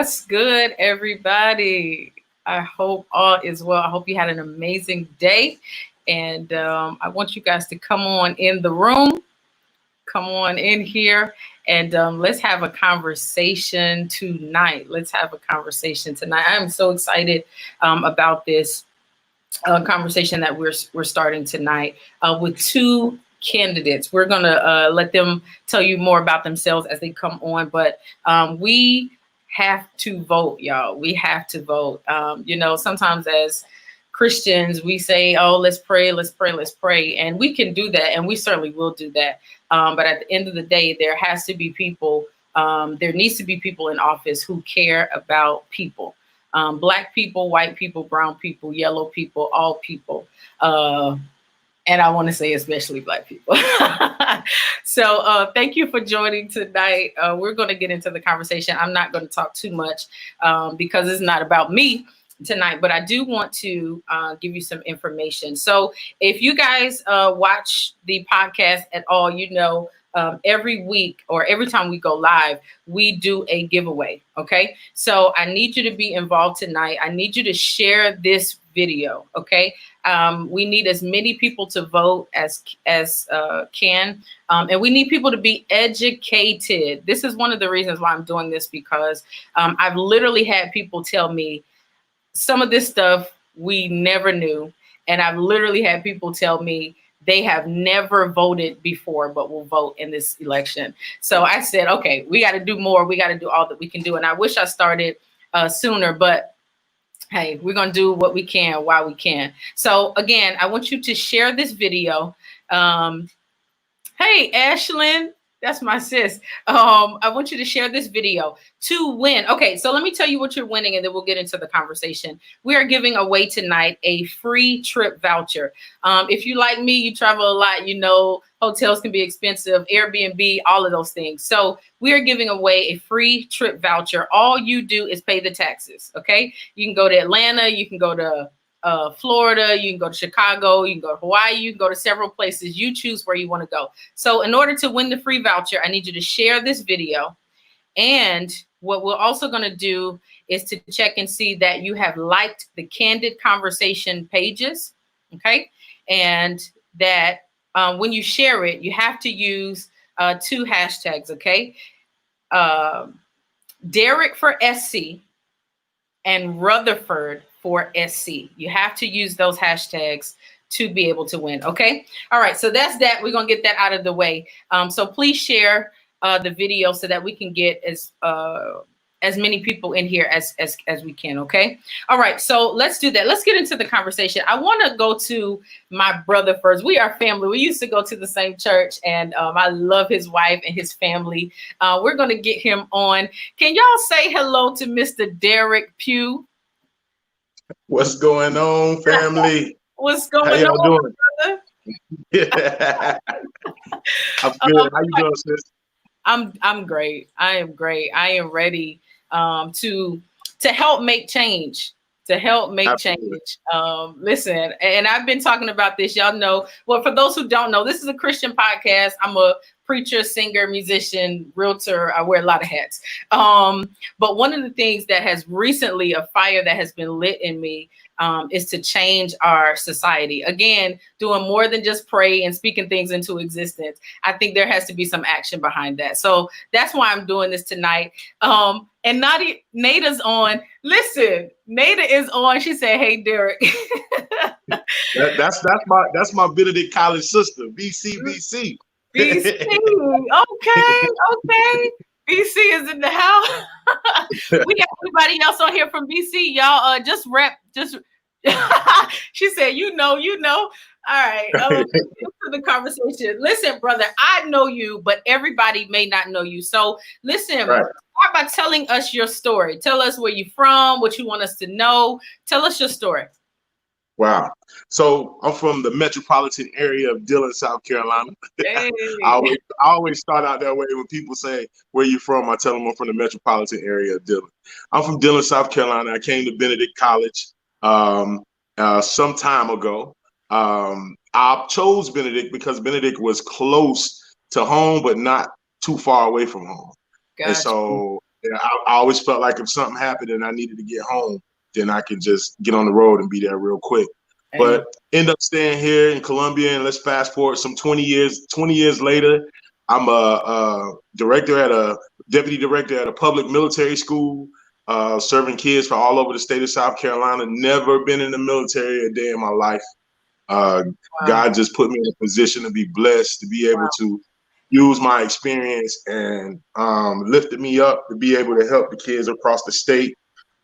What's good, everybody? I hope all is well. I hope you had an amazing day. And I want you guys to come on in the room, come on in here, and let's have a conversation tonight. Let's have a conversation tonight. I'm so excited about this conversation that we're starting tonight with two candidates. We're going to let them tell you more about themselves as they come on, but we have to vote, y'all. We have to vote. Sometimes as Christians, we say, oh, let's pray, let's pray, let's pray. And we can do that, and we certainly will do that. But at the end of the day, there has to be people, there needs to be people in office who care about people. Black people, white people, brown people, yellow people, all people. And I want to say especially Black people. So thank you for joining tonight. We're going to get into the conversation. I'm not going to talk too much because it's not about me tonight, but I do want to give you some information. So if you guys watch the podcast at all, every week or every time we go live, we do a giveaway. Okay. So I need you to be involved tonight. I need you to share this video. Okay. We need as many people to vote as can. And we need people to be educated. This is one of the reasons why I'm doing this, because I've literally had people tell me some of this stuff we never knew. And I've literally had people tell me they have never voted before, but will vote in this election. So I said, okay, we got to do more. We got to do all that we can do. And I wish I started sooner, but hey, we're going to do what we can while we can. So again, I want you to share this video. Hey, Ashlyn, that's my sis. I want you to share this video to win. Okay, so let me tell you what you're winning, and then we'll get into the conversation. We are giving away tonight a free trip voucher. If you like me, you travel a lot, hotels can be expensive, Airbnb, all of those things. So we are giving away a free trip voucher. All you do is pay the taxes, okay? You can go to Atlanta, you can go to Florida, you can go to Chicago, you can go to Hawaii, you can go to several places. You choose where you want to go. So in order to win the free voucher, I need you to share this video. And what we're also going to do is to check and see that you have liked the Candid Conversation pages, okay? And that when you share it, you have to use two hashtags, okay? Derrek for SC and Rutherford for SC. You have to use those hashtags to be able to win. Okay. All right. So that's that. We're going to get that out of the way. So please share the video so that we can get as many people in here as we can. Okay. All right. So let's do that. Let's get into the conversation. I want to go to my brother first. We are family. We used to go to the same church, and I love his wife and his family. We're going to get him on. Can y'all say hello to Mr. Derrek Pugh? What's going on, family? What's going How y'all on, doing? brother? Yeah. I'm good. How you doing, sis? I'm great. I am great. I am ready to help make change. To help make Absolutely. change. Listen, and I've been talking about this. Y'all know. Well, for those who don't know, this is a Christian podcast. I'm a preacher, singer, musician, realtor. I wear a lot of hats. But one of the things that has recently, a fire that has been lit in me, is to change our society. Again, doing more than just pray and speaking things into existence. I think there has to be some action behind that. So that's why I'm doing this tonight. And Naida's on. Listen, Naida is on. She said, "Hey, Derrek." That's my Benedict College sister, BC. BC. Okay. BC is in the house. We got everybody else on here from BC. Y'all just rep. She said, you know. All right. To the conversation. Listen, brother, I know you, but everybody may not know you. So listen, Right. Start by telling us your story. Tell us where you're from, what you want us to know. Tell us your story. Wow. So I'm from the metropolitan area of Dillon, South Carolina. Hey. I always start out that way when people say, where you from? I tell them I'm from the metropolitan area of Dillon. I'm from Dillon, South Carolina. I came to Benedict College some time ago. I chose Benedict because Benedict was close to home, but not too far away from home. Gotcha. And so Yeah, I always felt like if something happened and I needed to get home, then I could just get on the road and be there real quick. But end up staying here in Columbia, and let's fast forward some 20 years. 20 years later, I'm a deputy director at a public military school, serving kids for all over the state of South Carolina. Never been in the military a day in my life. Wow. God just put me in a position to be blessed, to be able to use my experience, and lifted me up to be able to help the kids across the state.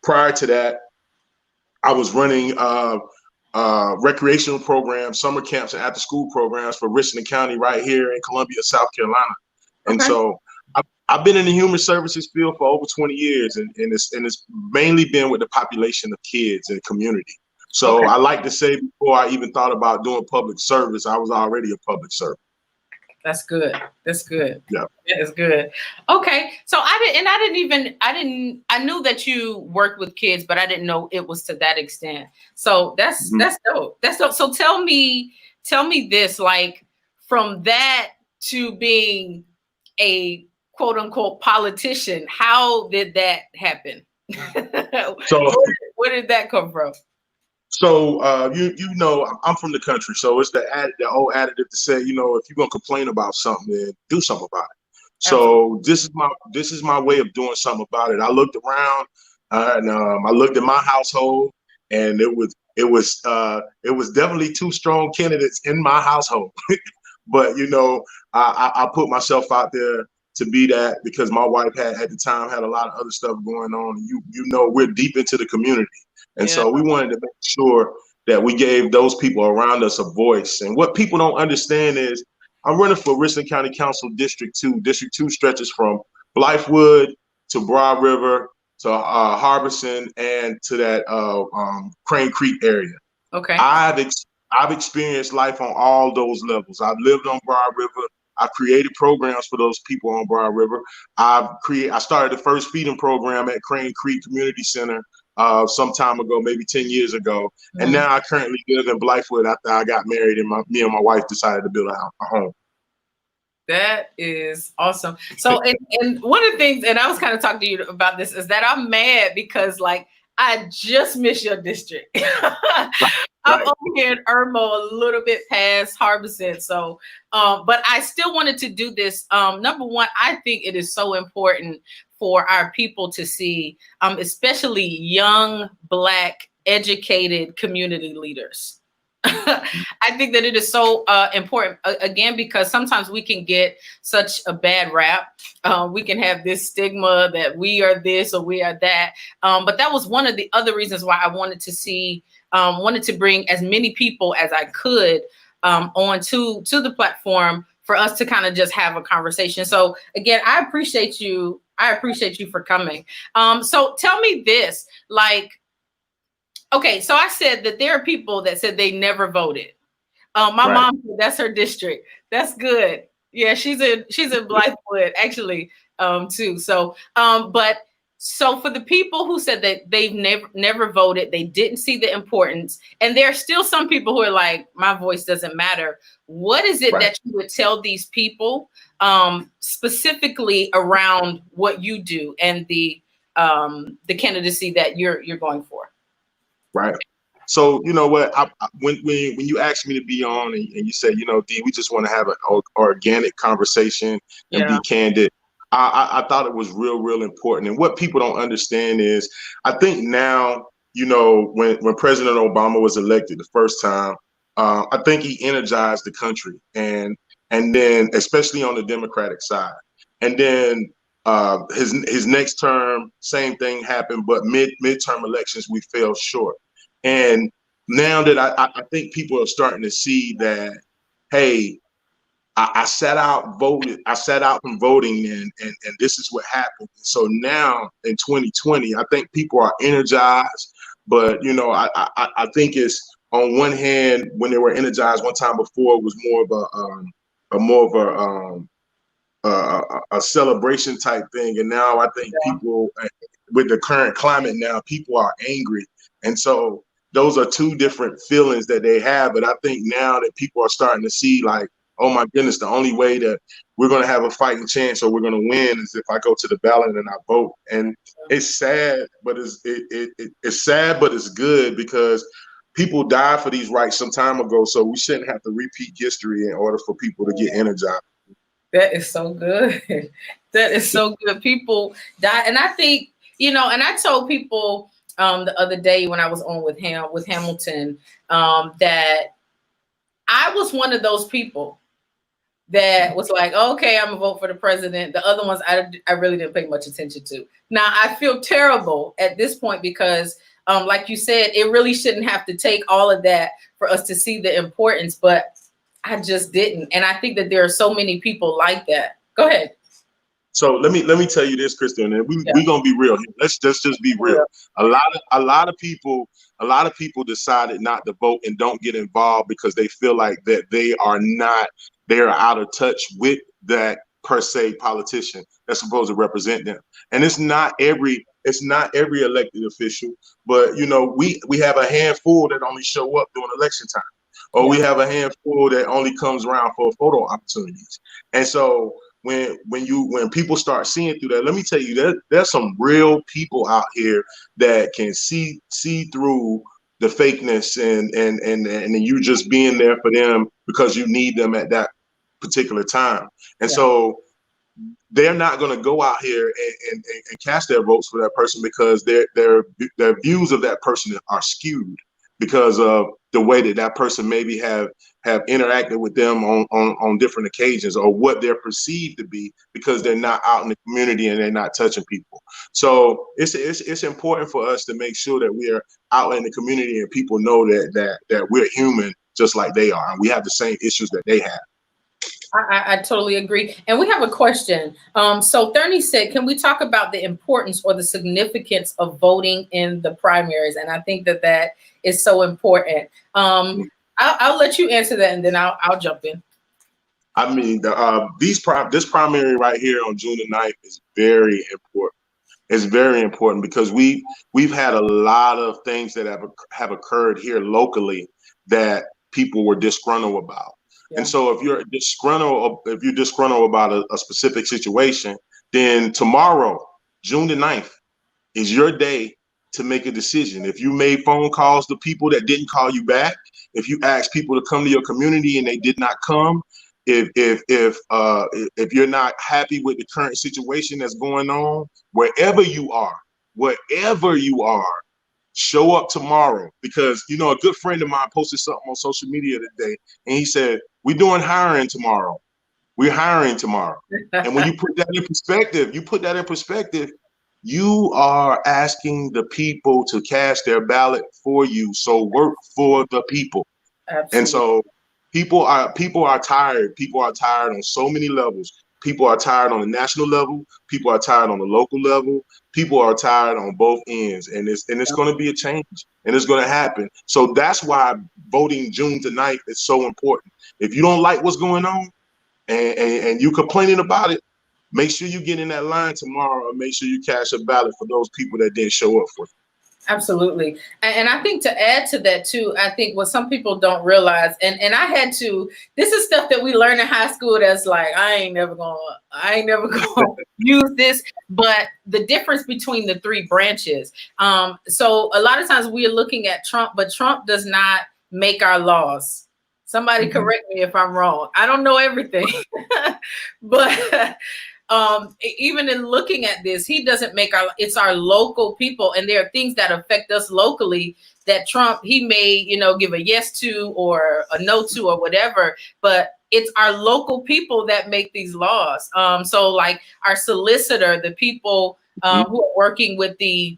Prior to that, I was running recreational programs, summer camps, and after-school programs for Richland County right here in Columbia, South Carolina. And so I've been in the human services field for over 20 years, and it's mainly been with the population of kids and community. So I like to say, before I even thought about doing public service, I was already a public servant. That's good. That's good. Yeah. That is good. Okay. So I knew that you worked with kids, but I didn't know it was to that extent. So that's dope. That's dope. So tell me this, like, from that to being a quote unquote politician, how did that happen? So where did that come from? So you know, I'm from the country, so it's the old additive to say, you know, if you're gonna complain about something, then do something about it. So this is my way of doing something about it. I looked around, and I looked at my household, and it was definitely two strong candidates in my household. But you know, I put myself out there to be that, because my wife at the time had a lot of other stuff going on. You know, we're deep into the community. And so we wanted to make sure that we gave those people around us a voice. And what people don't understand is I'm running for Richland County Council District 2. District 2 stretches from Blythewood to Broad River to Harbison and to that Crane Creek area. Okay. I've experienced life on all those levels. I've lived on Broad River. I've created programs for those people on Broad River. I started the first feeding program at Crane Creek Community Center some time ago, maybe 10 years ago. And now I currently live in Blythewood after I got married and me and my wife decided to build a home. That is awesome. So, and one of the things, and I was kind of talking to you about this, is that I'm mad because, like, I just miss your district. I'm over here in Irmo, a little bit past Harbison. So, but I still wanted to do this. Number one, I think it is so important for our people to see, especially young, Black, educated community leaders. I think that it is so important, again, because sometimes we can get such a bad rap. We can have this stigma that we are this or we are that. But that was one of the other reasons why I wanted to bring as many people as I could onto the platform for us to kind of just have a conversation. So again, I appreciate you for coming. So tell me this, like, okay, so I said that there are people that said they never voted. My mom, that's her district. That's good. Yeah, she's in Blythewood actually, too. So, but so for the people who said that they've never voted, they didn't see the importance, and there are still some people who are like, my voice doesn't matter. What is it that you would tell these people, specifically around what you do and the candidacy that you're going for? Right. So, you know what, when you asked me to be on and you said, you know, D, we just want to have an organic conversation and be candid, I thought it was real important. And what people don't understand is, I think now, you know, when President Obama was elected the first time, I think he energized the country, and then especially on the Democratic side. And then his next term, same thing happened, but midterm elections, we fell short. And now that I think people are starting to see that, hey, I sat out from voting, and this is what happened. So now in 2020, I think people are energized. But you know, I think it's, on one hand, when they were energized one time before, it was more of a celebration type thing. And now I think people, with the current climate now, people are angry. And so those are two different feelings that they have. But I think now that people are starting to see, like, oh my goodness, the only way that we're going to have a fighting chance or we're going to win is if I go to the ballot and I vote. And it's sad, but it's sad, but it's good because people died for these rights some time ago. So we shouldn't have to repeat history in order for people to get energized. That is so good. That is so good. People die. And I think, you know, and I told people the other day when I was on with Hamilton, that I was one of those people that was like, okay, I'm gonna vote for the president. The other ones I really didn't pay much attention to. Now I feel terrible at this point because like you said, it really shouldn't have to take all of that for us to see the importance, but I just didn't. And I think that there are so many people like that. Go ahead. So let me tell you this, Kristen, and we're gonna be real here. Let's just be real. A lot of people decided not to vote and don't get involved because they feel like that they're out of touch with that per se politician that's supposed to represent them. And it's not every elected official, but you know, we have a handful that only show up during election time, or we have a handful that only comes around for photo opportunities. And so when people start seeing through that, let me tell you, there's some real people out here that can see through the fakeness and you just being there for them because you need them at that particular time. And so they're not going to go out here and cast their votes for that person because their views of that person are skewed because of the way that person maybe have interacted with them on different occasions, or what they're perceived to be because they're not out in the community and they're not touching people. So it's important for us to make sure that we are out in the community and people know that we're human just like they are, and we have the same issues that they have. I totally agree. And we have a question. So Thurney said, can we talk about the importance or the significance of voting in the primaries? And I think that is so important. I'll let you answer that and then I'll jump in. I mean, this primary right here on June the 9th is very important. It's very important because we've had a lot of things that have occurred here locally that people were disgruntled about. Yeah. And so if you're disgruntled about a specific situation, then tomorrow, June the 9th, is your day to make a decision. If you made phone calls to people that didn't call you back, if you asked people to come to your community and they did not come, if you're not happy with the current situation that's going on, wherever you are, show up tomorrow. Because, you know, a good friend of mine posted something on social media today, and he said, we're doing hiring tomorrow. We're hiring tomorrow. And when you put that in perspective, you are asking the people to cast their ballot for you. So work for the people. Absolutely. And so people are tired. People are tired on so many levels. People are tired on the national level. People are tired on the local level. People are tired on both ends, and it's going to be a change, and it's going to happen. So that's why voting June the 9th is so important. If you don't like what's going on, and you complaining about it, make sure you get in that line tomorrow, and make sure you cast a ballot for those people that didn't show up for you. Absolutely. And I think to add to that too, I think what some people don't realize, and I had to, this is stuff that we learn in high school that's like, I ain't never gonna use this, but the difference between the three branches. So a lot of times we are looking at Trump, but Trump does not make our laws. Somebody correct me if I'm wrong. I don't know everything, but even in looking at this, he doesn't make it's our local people. And there are things that affect us locally that Trump, he may, you know, give a yes to or a no to or whatever, but it's our local people that make these laws. So like our solicitor, the people who are working with the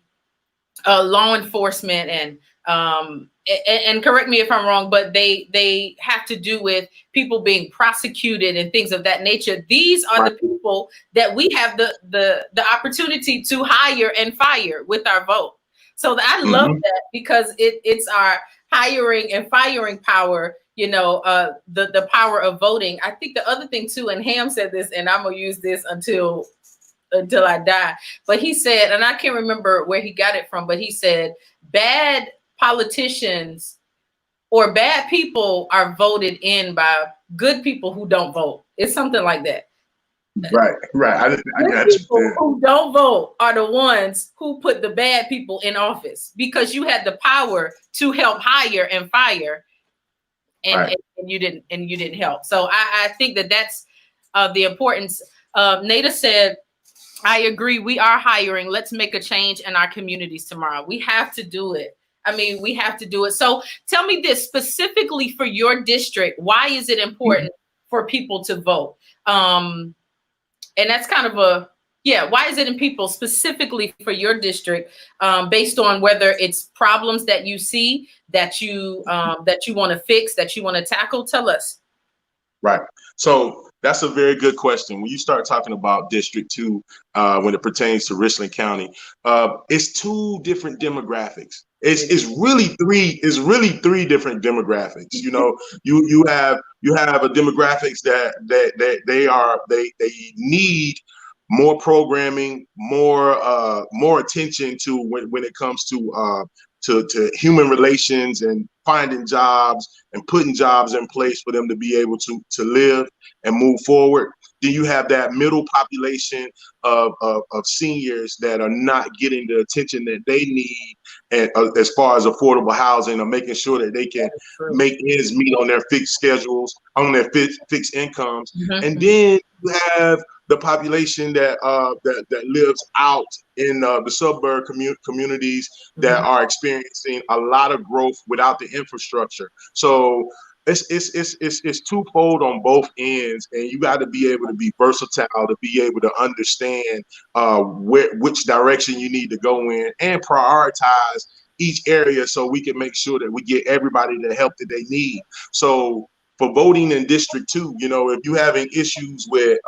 law enforcement and correct me if I'm wrong, but they have to do with people being prosecuted and things of that nature. These are the people that we have the opportunity to hire and fire with our vote. So I love that because it's our hiring and firing power, you know, the power of voting. I think the other thing too, and Ham said this, and I'm gonna use this until I die, but he said, and I can't remember where he got it from, but he said bad politicians or bad people are voted in by good people who don't vote. It's something like that. Right. I got you. People who don't vote are the ones who put the bad people in office, because you had the power to help hire and fire, and you didn't help. So I think that's the importance. Naida said, I agree. We are hiring. Let's make a change in our communities tomorrow. We have to do it. I mean, we have to do it. So tell me this specifically for your district. Why is it important for people to vote? And that's kind of why is it in people specifically for your district, based on whether it's problems that you see that you want to fix, that you want to tackle? Tell us. Right. So that's a very good question. When you start talking about District 2, when it pertains to Richland County, it's two different demographics. It's really three different demographics. You know, you have a demographics that they need more programming, more attention to when it comes to human relations and finding jobs and putting jobs in place for them to be able to live and move forward. Then you have that middle population of seniors that are not getting the attention that they need, and as far as affordable housing, or making sure that they can make ends meet on their fixed schedules, on their fixed incomes. And then you have the population that lives out in the suburb communities that are experiencing a lot of growth without the infrastructure. So it's twofold on both ends, and you got to be able to be versatile to be able to understand which direction you need to go in and prioritize each area, so we can make sure that we get everybody the help that they need. So for voting in District 2, you know, if you're having issues with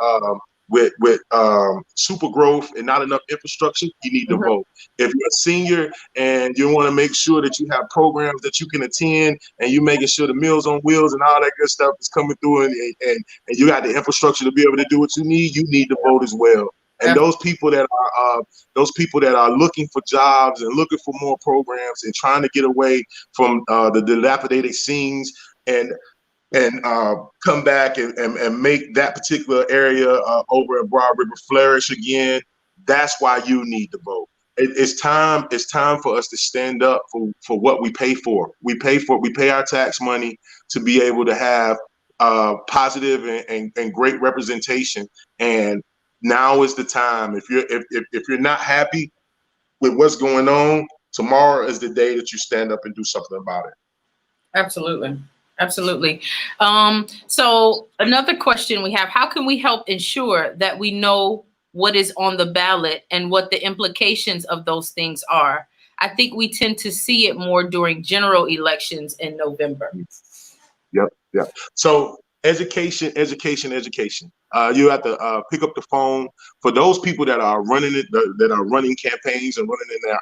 super growth and not enough infrastructure, you need to vote. If you're a senior and you want to make sure that you have programs that you can attend, and you're making sure the Meals on Wheels and all that good stuff is coming through, and you got the infrastructure to be able to do what you need to vote as well. And those people that are looking for jobs and looking for more programs and trying to get away from the dilapidated scenes and come back and make that particular area over in Broad River flourish again, that's why you need to vote. It's time for us to stand up for what we pay for. We pay our tax money to be able to have positive and great representation. And now is the time. If you're not happy with what's going on, tomorrow is the day that you stand up and do something about it. Absolutely. So another question we have: how can we help ensure that we know what is on the ballot and what the implications of those things are? I think we tend to see it more during general elections in November. Yep. So education. You have to pick up the phone for those people that are running campaigns and running in their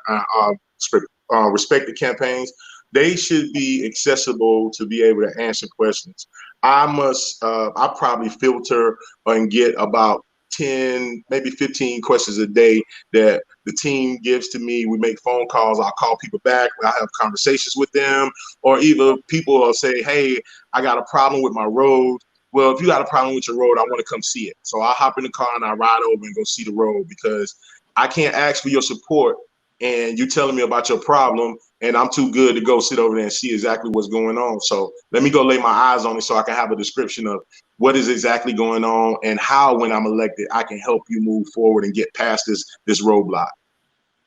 respective campaigns. They should be accessible to be able to answer questions. I probably filter and get about 10, maybe 15 questions a day that the team gives to me. We make phone calls. I'll call people back. I have conversations with them, or either people will say, hey, I got a problem with my road. Well, if you got a problem with your road, I want to come see it. So I'll hop in the car and I ride over and go see the road, because I can't ask for your support and you telling me about your problem, and I'm too good to go sit over there and see exactly what's going on. So let me go lay my eyes on it so I can have a description of what is exactly going on and how, when I'm elected, I can help you move forward and get past this roadblock.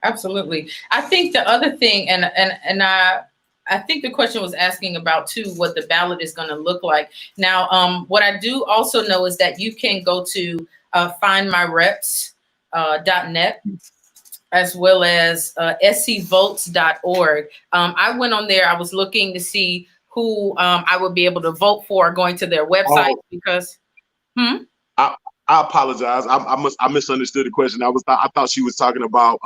Absolutely. I think the other thing, and I think the question was asking about too, what the ballot is going to look like. Now, what I do also know is that you can go to findmyreps.net. as well as scvotes.org. I went on there. I was looking to see who I would be able to vote for, going to their website, because. I apologize. I misunderstood the question. I thought she was talking about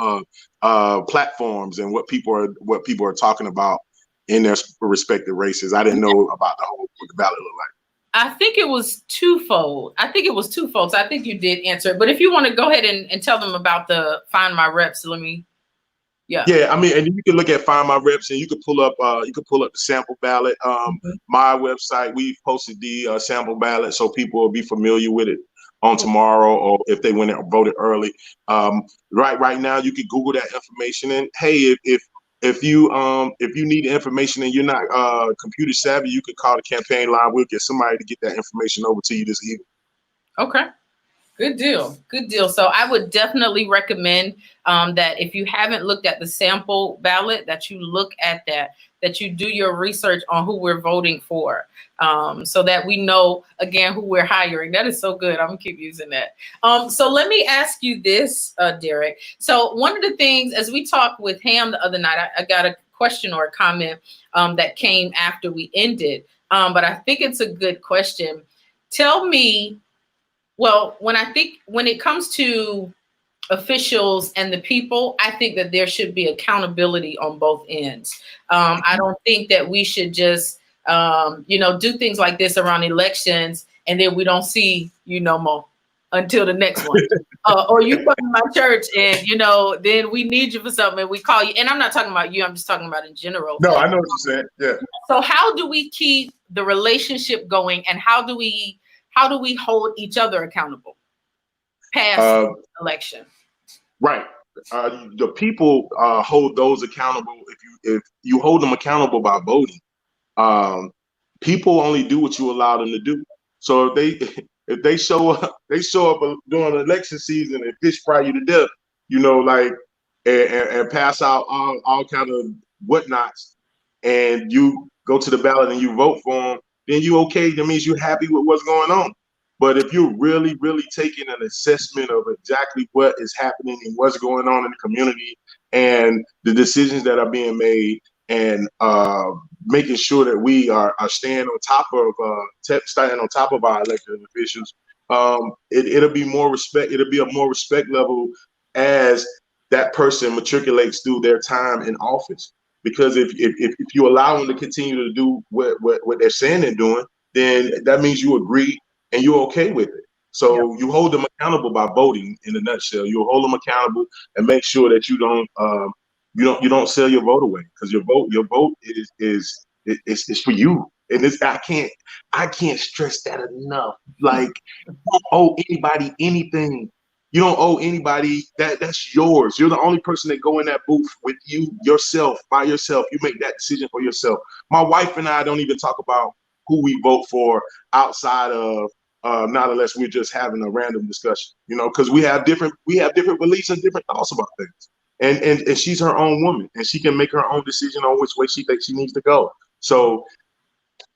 platforms and what people are talking about in their respective races. I didn't know about what the ballot looked like. I think it was twofold. So I think you did answer it. But if you want to go ahead and tell them about the Find My Reps, let me. Yeah, I mean, and you can look at Find My Reps, and you can pull up the sample ballot. My website, we've posted the sample ballot, so people will be familiar with it on tomorrow, or if they went and voted early. Right now, you can Google that information, and hey, if you need information and you're not computer savvy, you can call the campaign line. We'll get somebody to get that information over to you this evening. Okay. Good deal. Good deal. So I would definitely recommend that if you haven't looked at the sample ballot, that you look at that you do your research on who we're voting for, so that we know, again, who we're hiring. That is so good. I'm going to keep using that. So let me ask you this, Derrek. So one of the things, as we talked with Ham the other night, I got a question or a comment that came after we ended, but I think it's a good question. Tell me, well, when it comes to officials and the people, I think that there should be accountability on both ends. I don't think that we should just, do things like this around elections and then we don't see you no more until the next one. Or you come to my church and, then we need you for something and we call you. And I'm not talking about you. I'm just talking about in general. No, I know what you're saying. Yeah. So how do we keep the relationship going, and how do we hold each other accountable past election? Right. The people hold those accountable. If you hold them accountable by voting, people only do what you allow them to do. So if they show up during election season and fish fry you to death, and pass out all kind of whatnots, and you go to the ballot and you vote for them, then you okay. That means you're happy with what's going on. But if you're really, really taking an assessment of exactly what is happening and what's going on in the community and the decisions that are being made, and making sure that we are staying on top of our elected officials, it'll be more respect. It'll be a more respect level as that person matriculates through their time in office. Because if you allow them to continue to do what they're saying they're doing, then that means you agree and you're okay with it. So you hold them accountable by voting. In a nutshell, you hold them accountable and make sure that you don't sell your vote away, because your vote is for you. And I can't stress that enough. Like, you don't owe anybody anything. You don't owe anybody that's yours. You're the only person that go in that booth with yourself, by yourself. You make that decision for yourself. My wife and I don't even talk about who we vote for outside of not unless we're just having a random discussion, because we have different beliefs and different thoughts about things. And she's her own woman, and she can make her own decision on which way she thinks she needs to go. So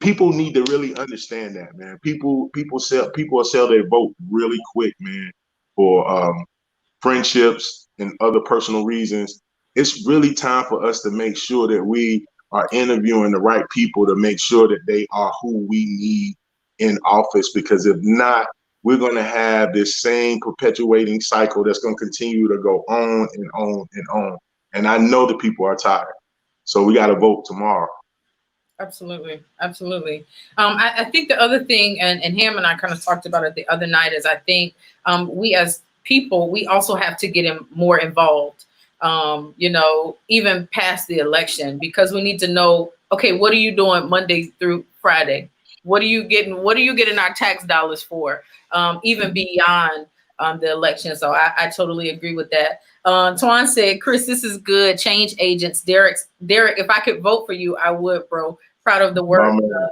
people need to really understand that, man. People sell their vote really quick, man, for friendships and other personal reasons. It's really time for us to make sure that we are interviewing the right people to make sure that they are who we need in office, because if not, we're going to have this same perpetuating cycle that's going to continue to go on and on and on. And I know the people are tired. So we got to vote tomorrow. Absolutely. Absolutely. I think the other thing, and Ham and I kind of talked about it the other night, is I think we as people, we also have to get more involved, even past the election, because we need to know, okay, what are you doing Monday through Friday? What are you getting our tax dollars for, even beyond the election? So I totally agree with that. Twan said, Chris, this is good. Change agents. Derrek, if I could vote for you, I would, bro. Proud of the work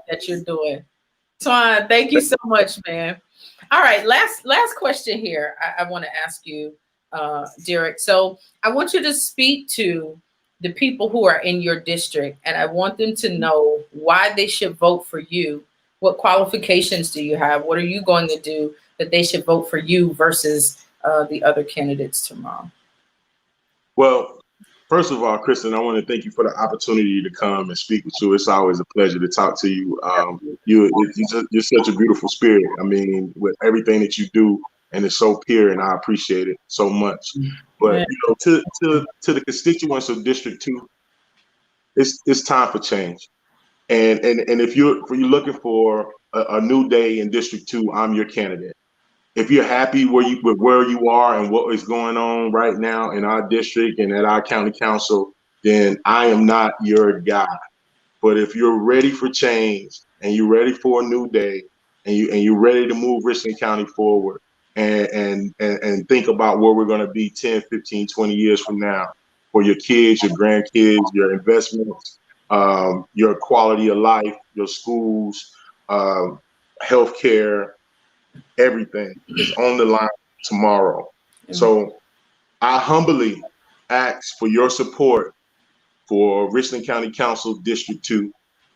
that you're doing. Twan, thank you so much, man. All right, last question here. I want to ask you, Derrek. So I want you to speak to the people who are in your district, and I want them to know why they should vote for you. What qualifications do you have? What are you going to do that they should vote for you versus the other candidates tomorrow? Well, first of all, Kristen, I want to thank you for the opportunity to come and speak with you. It's always a pleasure to talk to you. You're such a beautiful spirit. I mean, with everything that you do, and it's so pure, and I appreciate it so much. But to the constituents of District 2, it's time for change. And if you're looking for a new day in District 2, I'm your candidate. if you're happy with where you are and what is going on right now in our district and at our county council, then I am not your guy. But if you're ready for change and you're ready for a new day and you're ready to move Richland County forward and think about where we're going to be 10, 15, 20 years from now for your kids, your grandkids, your investments, your quality of life, your schools, healthcare, everything is on the line tomorrow. So I humbly ask for your support for Richland County Council District 2.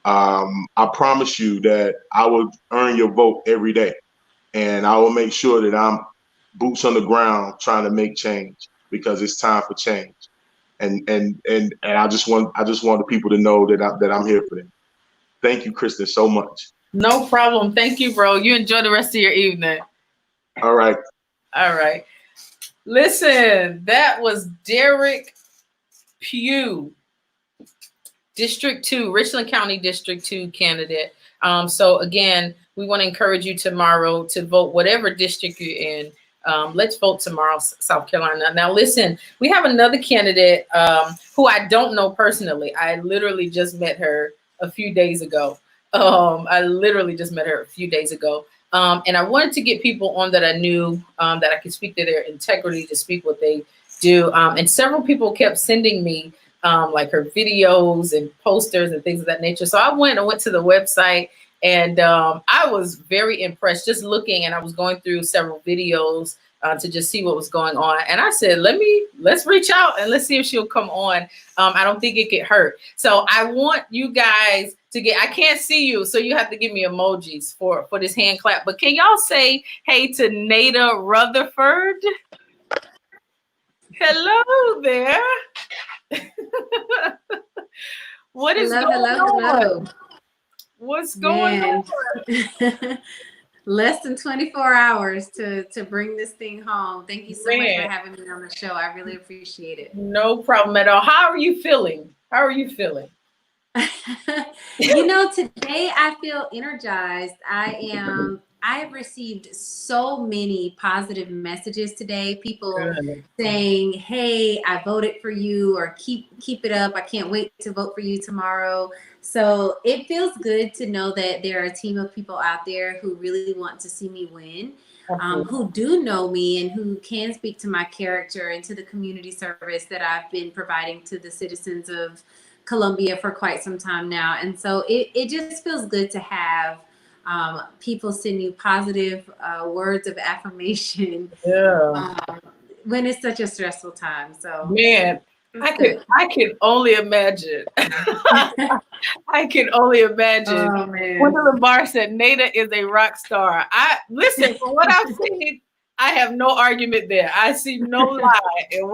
I promise you that I will earn your vote every day, and I will make sure that I'm boots on the ground trying to make change, because it's time for change. And I just want the people to know that I'm here for them. Thank you, Kristen, so much. No problem. Thank you, bro. You enjoy the rest of your evening. All right. All right. Listen, that was Derrek Pugh, District 2, Richland County District 2 candidate. So again, we want to encourage you tomorrow to vote whatever district you're in. Let's vote tomorrow, South Carolina. Now, listen, we have another candidate who I don't know personally. I literally just met her a few days ago. And I wanted to get people on that I knew that I could speak to their integrity, to speak what they do. And several people kept sending me like her videos and posters and things of that nature. So I went to the website, and I was very impressed just looking, and I was going through several videos to just see what was going on. And I said, let's reach out and let's see if she'll come on. I don't think it could hurt. So I want you guys to I can't see you, so you have to give me emojis for this hand clap. But can y'all say hey to Naida Rutherford? Hello there. What is going on? What's going on? Less than 24 hours to bring this thing home. Thank you so much for having me on the show. I really appreciate it. No problem at all. How are you feeling? You know, today I feel energized. I have received so many positive messages today. People saying, hey, I voted for you, or keep it up. I can't wait to vote for you tomorrow. So it feels good to know that there are a team of people out there who really want to see me win, who do know me and who can speak to my character and to the community service that I've been providing to the citizens of Columbia for quite some time now. And so it just feels good to have people send you positive words of affirmation when it's such a stressful time. So man, I can only imagine. I can only imagine. Oh, man. One of the bars said Naida is a rock star. Listen, from what I've seen, I have no argument there. I see no lie in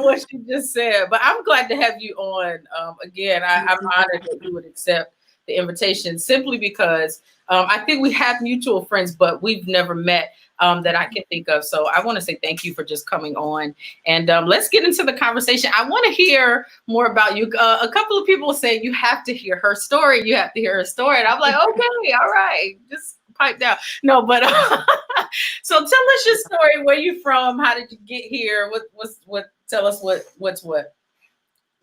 what she just said. But I'm glad to have you on. Again, I'm honored that you would accept the invitation, simply because I think we have mutual friends, but we've never met that I can think of. So I want to say thank you for just coming on, and let's get into the conversation. I want to hear more about you. A couple of people say you have to hear her story. And I'm like, okay, all right, just pipe down. No, but so tell us your story. Where you from? How did you get here? Tell us what's what.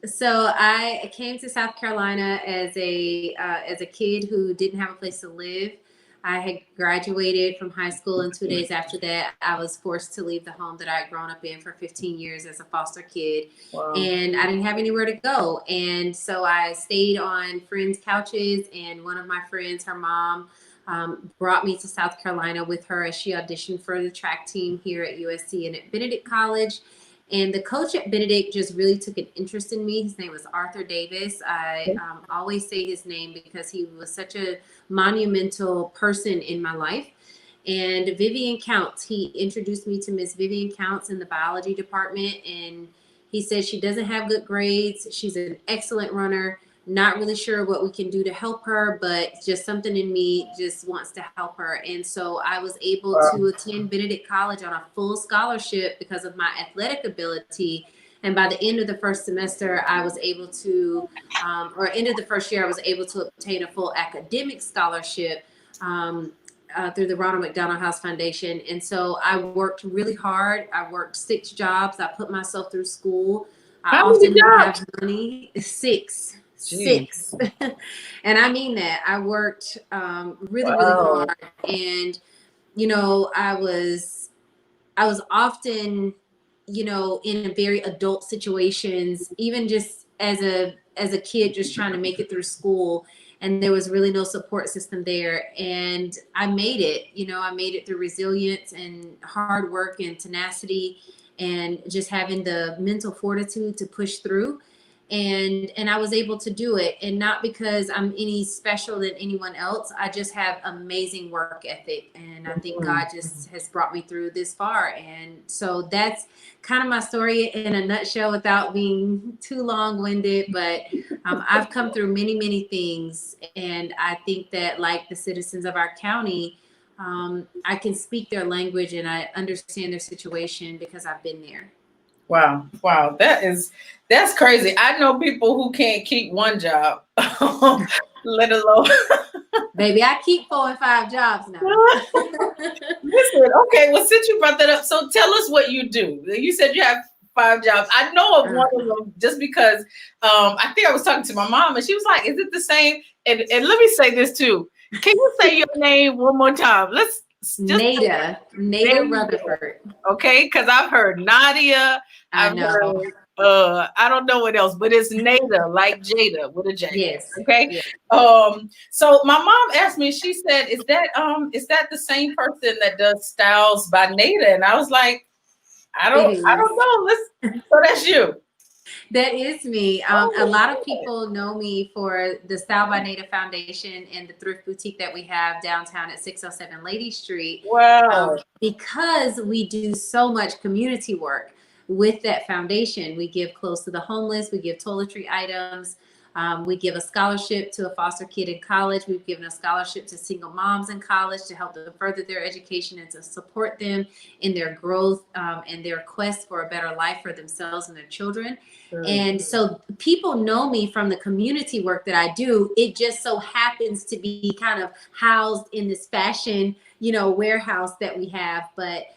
So I came to South Carolina as a kid who didn't have a place to live. I had graduated from high school, and 2 days after that, I was forced to leave the home that I had grown up in for 15 years as a foster kid. Wow. And I didn't have anywhere to go. And so I stayed on friends' couches, and one of my friends, her mom, brought me to South Carolina with her as she auditioned for the track team here at USC and at Benedict College. And the coach at Benedict just really took an interest in me. His name was Arthur Davis. I always say his name because he was such a monumental person in my life. And Vivian Counts, he introduced me to Miss Vivian Counts in the biology department. And he said she doesn't have good grades. She's an excellent runner. Not really sure what we can do to help her, but just something in me just wants to help her. And so I was able to attend Benedict College on a full scholarship because of my athletic ability. And by the end of the first semester, I was able to, or end of the first year, I was able to obtain a full academic scholarship through the Ronald McDonald House Foundation. And so I worked really hard. I worked 6 jobs. I put myself through school. I How often many didn't jobs? have money. 6. Gee. 6. And I mean that. I worked really, Wow. really hard. And, you know, I was often, you know, in very adult situations, even just as a kid, just trying to make it through school. And there was really no support system there. And I made it, you know, I made it through resilience and hard work and tenacity and just having the mental fortitude to push through. And I was able to do it. And not because I'm any special than anyone else. I just have amazing work ethic. And I think God just has brought me through this far. And so that's kind of my story in a nutshell without being too long-winded. But I've come through many, many things. And I think that, like the citizens of our county, I can speak their language and I understand their situation because I've been there. Wow. Wow. That's crazy. I know people who can't keep one job, let alone. Baby, I keep 4 and 5 jobs now. Listen, okay. Well, since you brought that up, so tell us what you do. You said you have 5 jobs. I know of one of them just because I think I was talking to my mom and she was like, is it the same? And let me say this too. Can you say your name one more time? Let's just Naida Rutherford. Okay, because I've heard Nadia. I know. Heard, I don't know what else, but it's Naida, like Jada with a J. Yes. Okay. Yes. So my mom asked me, she said, is that the same person that does Styles by Naida? And I was like, I don't know. So that's you. That is me. A lot of people know me for the Style by Naida Foundation and the thrift boutique that we have downtown at 607 Lady Street. Wow. Because we do so much community work with that foundation. We give clothes to the homeless. We give toiletry items. We give a scholarship to a foster kid in college. We've given a scholarship to single moms in college to help them further their education and to support them in their growth and their quest for a better life for themselves and their children. And so people know me from the community work that I do. It just so happens to be kind of housed in this fashion, you know, warehouse that we have. But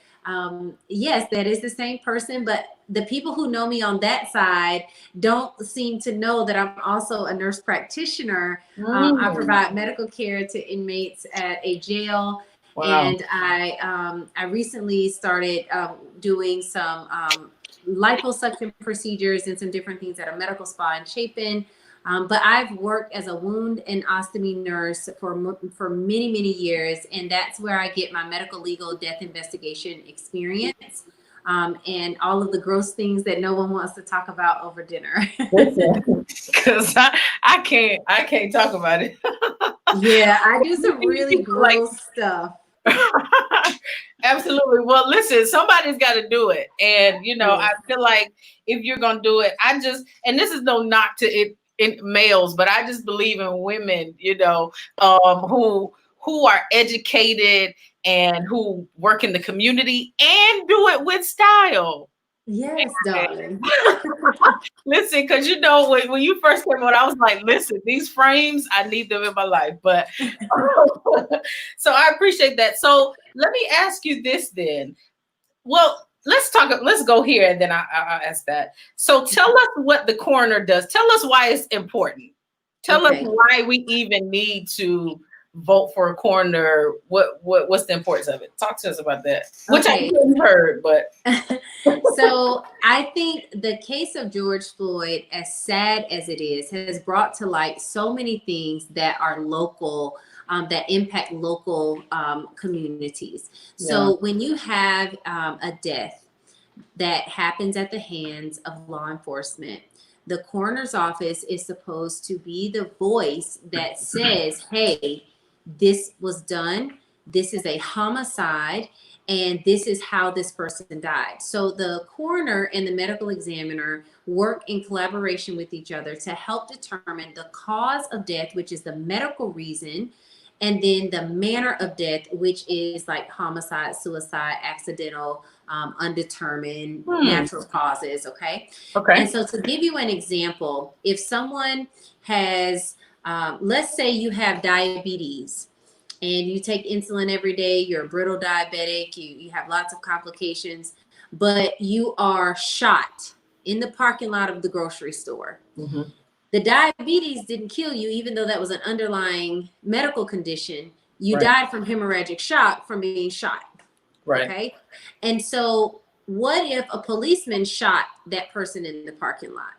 yes, that is the same person. But the people who know me on that side don't seem to know that I'm also a nurse practitioner. I provide medical care to inmates at a jail. Wow. And I recently started doing some liposuction procedures and some different things at a medical spa in Chapin. But I've worked as a wound and ostomy nurse for many, many years. And that's where I get my medical legal death investigation experience. And all of the gross things that no one wants to talk about over dinner. Because I can't talk about it. Yeah, I do some really gross stuff. Absolutely. Well, listen, somebody's got to do it. And, you know, I feel like if you're going to do it, and this is no knock to it in males, but I just believe in women, you know, who are educated and who work in the community and do it with style. Yes, darling. Listen, because you know, when you first came on, I was like, listen, these frames, I need them in my life. But so I appreciate that. So let me ask you this then. Well, let's go here and then I'll ask that. So tell us what the coroner does. Tell us why it's important. Tell us why we even need to vote for a coroner. What's the importance of it? Talk to us about that. Which I hadn't heard, but so I think the case of George Floyd, as sad as it is, has brought to light so many things that are local, that impact local communities. So when you have a death that happens at the hands of law enforcement, the coroner's office is supposed to be the voice that says, hey, this was done. This is a homicide, and this is how this person died. So the coroner and the medical examiner work in collaboration with each other to help determine the cause of death, which is the medical reason, and then the manner of death, which is like homicide, suicide, accidental, undetermined, natural causes. Okay. And so to give you an example, if someone has, let's say you have diabetes and you take insulin every day, you're a brittle diabetic, you have lots of complications, but you are shot in the parking lot of the grocery store. Mm-hmm. The diabetes didn't kill you, even though that was an underlying medical condition. You died from hemorrhagic shock from being shot. Right. Okay. And so what if a policeman shot that person in the parking lot?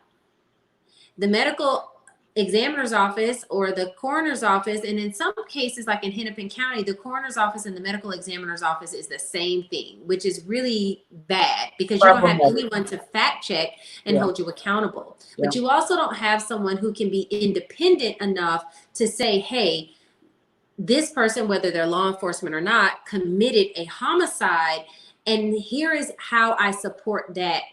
The medical examiner's office or the coroner's office, and in some cases, like in Hennepin County, the coroner's office and the medical examiner's office is the same thing, which is really bad because you don't have anyone to fact check and hold you accountable. But you also don't have someone who can be independent enough to say, hey, this person, whether they're law enforcement or not, committed a homicide, and here is how I support that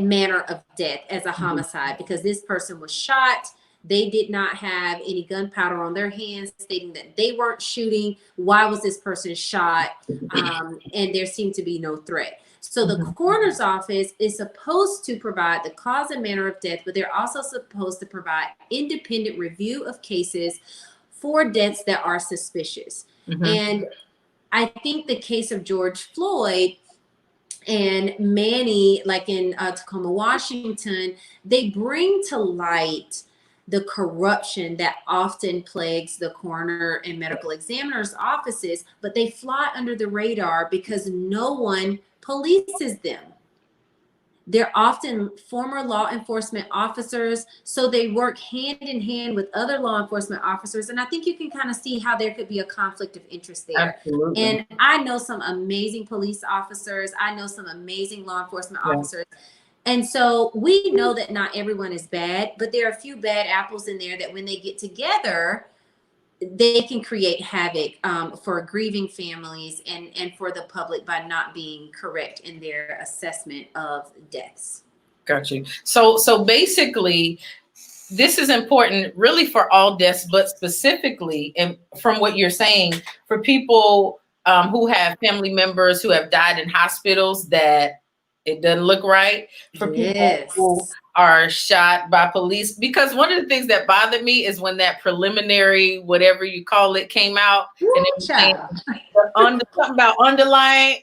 manner of death as a homicide, because this person was shot. They did not have any gunpowder on their hands, stating that they weren't shooting. Why was this person shot? And there seemed to be no threat. So the coroner's office is supposed to provide the cause and manner of death, but they're also supposed to provide independent review of cases for deaths that are suspicious. And I think the case of George Floyd and Manny, like in Tacoma, Washington, they bring to light the corruption that often plagues the coroner and medical examiner's offices, but they fly under the radar because no one polices them. They're often former law enforcement officers, so they work hand in hand with other law enforcement officers. And I think you can kind of see how there could be a conflict of interest there. Absolutely. And I know some amazing police officers. I know some amazing law enforcement officers. And so we know that not everyone is bad, but there are a few bad apples in there that when they get together, they can create havoc for grieving families and for the public by not being correct in their assessment of deaths. Got you. So basically, this is important really for all deaths, but specifically, and from what you're saying, for people who have family members who have died in hospitals that it doesn't look right, for people who are shot by police. Because one of the things that bothered me is when that preliminary, whatever you call it, came out, and it was saying something about underlying.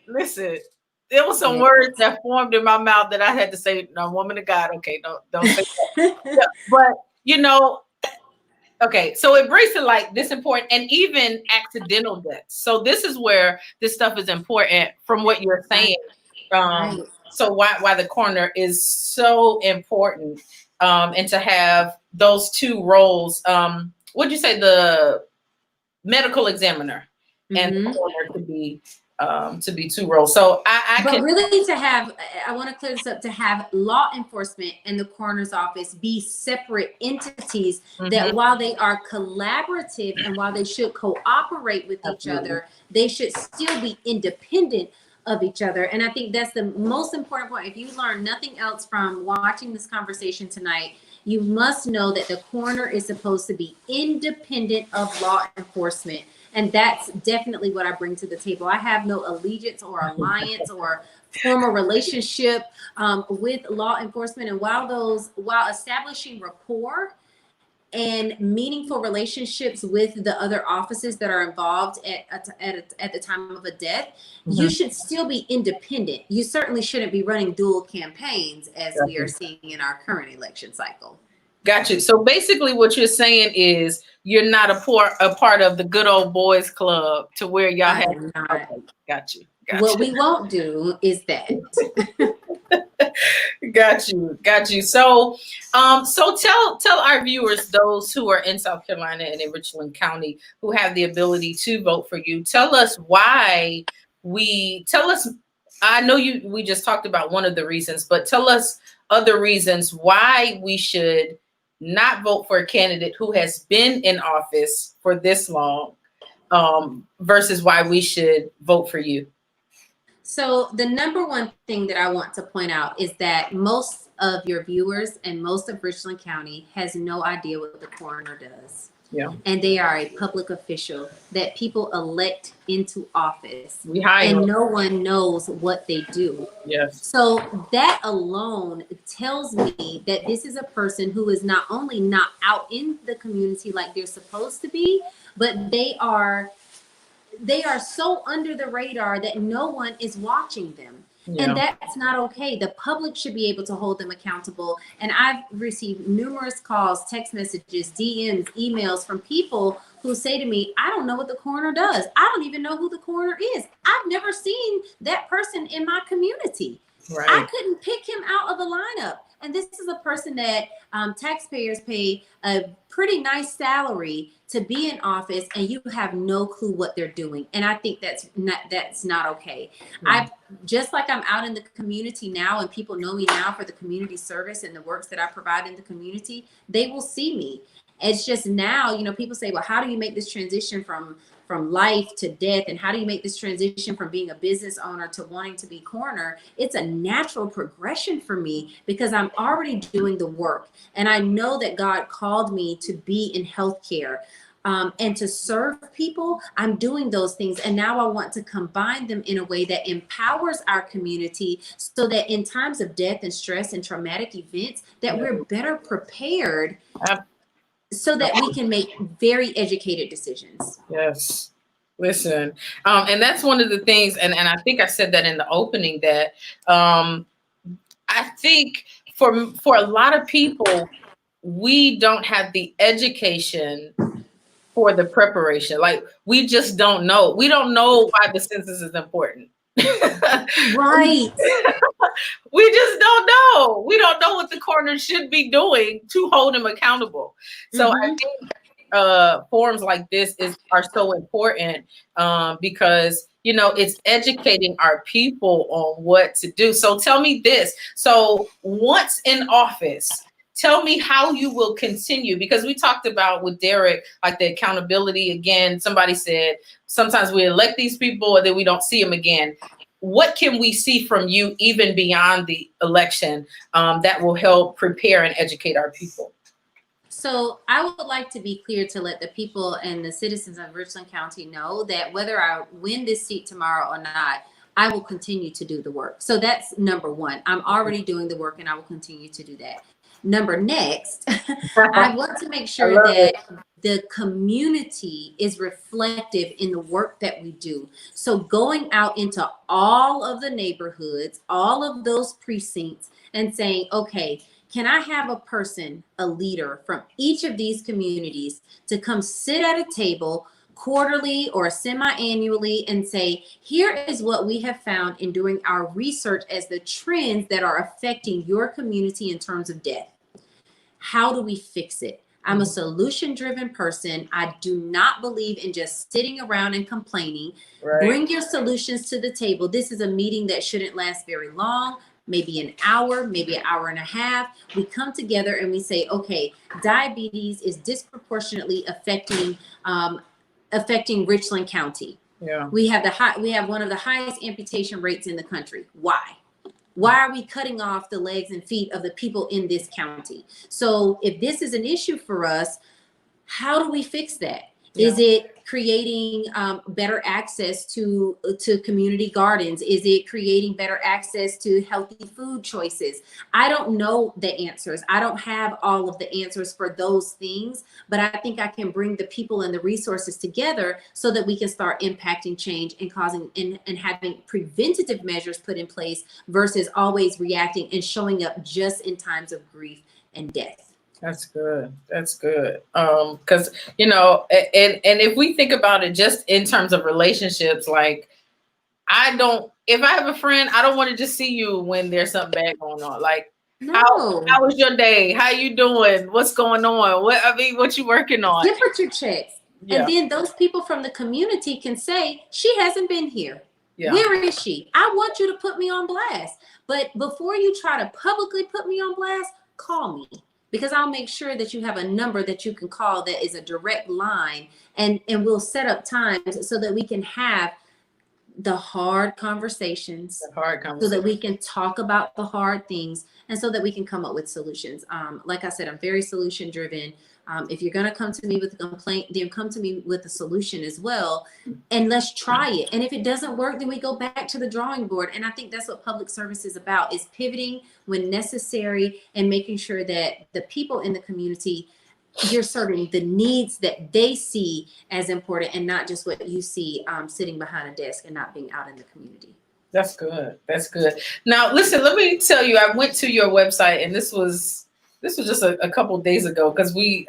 Listen, there was some words that formed in my mouth that I had to say, no, woman of God, okay, don't say that. But, you know, okay, so it brings to light this important, and even accidental deaths. So this is where this stuff is important from what you're saying. So why the coroner is so important, and to have those two roles. What'd you say, the medical examiner and the coroner to be two roles? So I want to clear this up, to have law enforcement and the coroner's office be separate entities that while they are collaborative and while they should cooperate with each other, they should still be independent of each other. And I think that's the most important point. If you learn nothing else from watching this conversation tonight, you must know that the coroner is supposed to be independent of law enforcement. And that's definitely what I bring to the table. I have no allegiance or alliance or formal relationship with law enforcement. And while establishing rapport and meaningful relationships with the other offices that are involved at the time of a death, you should still be independent. You certainly shouldn't be running dual campaigns as we are seeing in our current election cycle. Got you. So basically what you're saying is you're not a part of the good old boys club to where y'all have. Okay, got you. What we won't do is that. Got you. So tell our viewers, those who are in South Carolina and in Richland County who have the ability to vote for you, tell us why I know we just talked about one of the reasons, but tell us other reasons why we should not vote for a candidate who has been in office for this long, versus why we should vote for you. So the number one thing that I want to point out is that most of your viewers and most of Richland County has no idea what the coroner does. Yeah. And they are a public official that people elect into office. We hire and them. no one knows what they do. Yes. So that alone tells me that this is a person who is not only not out in the community like they're supposed to be, but they are so under the radar that no one is watching them. Yeah. And that's not okay. The public should be able to hold them accountable. And I've received numerous calls, text messages, DMs, emails from people who say to me, I don't know what the coroner does. I don't even know who the coroner is. I've never seen that person in my community. Right. I couldn't pick him out of the lineup. And this is a person that taxpayers pay a pretty nice salary to be in office, and you have no clue what they're doing. And I think that's not okay. I just like I'm out in the community now, and people know me now for the community service and the works that I provide in the community. They will see me. It's just now, you know, people say, well, how do you make this transition from life to death? And how do you make this transition from being a business owner to wanting to be coroner? It's a natural progression for me because I'm already doing the work. And I know that God called me to be in healthcare and to serve people. I'm doing those things. And now I want to combine them in a way that empowers our community so that in times of death and stress and traumatic events, that we're better prepared so that we can make very educated decisions. Yes. Listen, and that's one of the things, and I think I said that in the opening, that I think for a lot of people, we don't have the education for the preparation. Like, we just don't know. We don't know why the census is important. Right. We just don't know. We don't know what the coroner should be doing to hold him accountable. So I think forums like this are so important because, you know, it's educating our people on what to do. So tell me this. So once in office, tell me how you will continue, because we talked about with Derrek, like the accountability again. Somebody said sometimes we elect these people and then we don't see them again. What can we see from you even beyond the election that will help prepare and educate our people? So I would like to be clear to let the people and the citizens of Richland County know that whether I win this seat tomorrow or not, I will continue to do the work. So that's number one. I'm already doing the work and I will continue to do that. Next, I want to make sure that the community is reflective in the work that we do. So going out into all of the neighborhoods, all of those precincts, and saying, okay, can I have a person, a leader from each of these communities to come sit at a table quarterly or semi-annually and say, here is what we have found in doing our research as the trends that are affecting your community in terms of death. How do we fix it? I'm a solution-driven person. I do not believe in just sitting around and complaining. Right. Bring your solutions to the table. This is a meeting that shouldn't last very long, maybe an hour, maybe an hour and a half. We come together and we say, okay, diabetes is disproportionately affecting Richland County. Yeah. We have one of the highest amputation rates in the country. Why? Why are we cutting off the legs and feet of the people in this county? So if this is an issue for us, how do we fix that? Yeah. Is it creating better access to community gardens? Is it creating better access to healthy food choices? I don't know the answers. I don't have all of the answers for those things, but I think I can bring the people and the resources together so that we can start impacting change and causing and having preventative measures put in place versus always reacting and showing up just in times of grief and death. That's good. That's good. Because, you know, and if we think about it just in terms of relationships, like, if I have a friend, I don't want to just see you when there's something bad going on. Like, no. How was your day? How you doing? What's going on? What you working on? Temperature checks. Yeah. And then those people from the community can say, she hasn't been here. Yeah. Where is she? I want you to put me on blast. But before you try to publicly put me on blast, call me. Because I'll make sure that you have a number that you can call that is a direct line, and we'll set up times so that we can have the hard conversations, so that we can talk about the hard things, and so that we can come up with solutions. Like I said, I'm very solution driven. If you're going to come to me with a complaint, then come to me with a solution as well. And let's try it. And if it doesn't work, then we go back to the drawing board. And I think that's what public service is about, is pivoting when necessary and making sure that the people in the community, you're serving the needs that they see as important, and not just what you see sitting behind a desk and not being out in the community. That's good. That's good. Now, listen, let me tell you, I went to your website, and this was just a couple of days ago, because we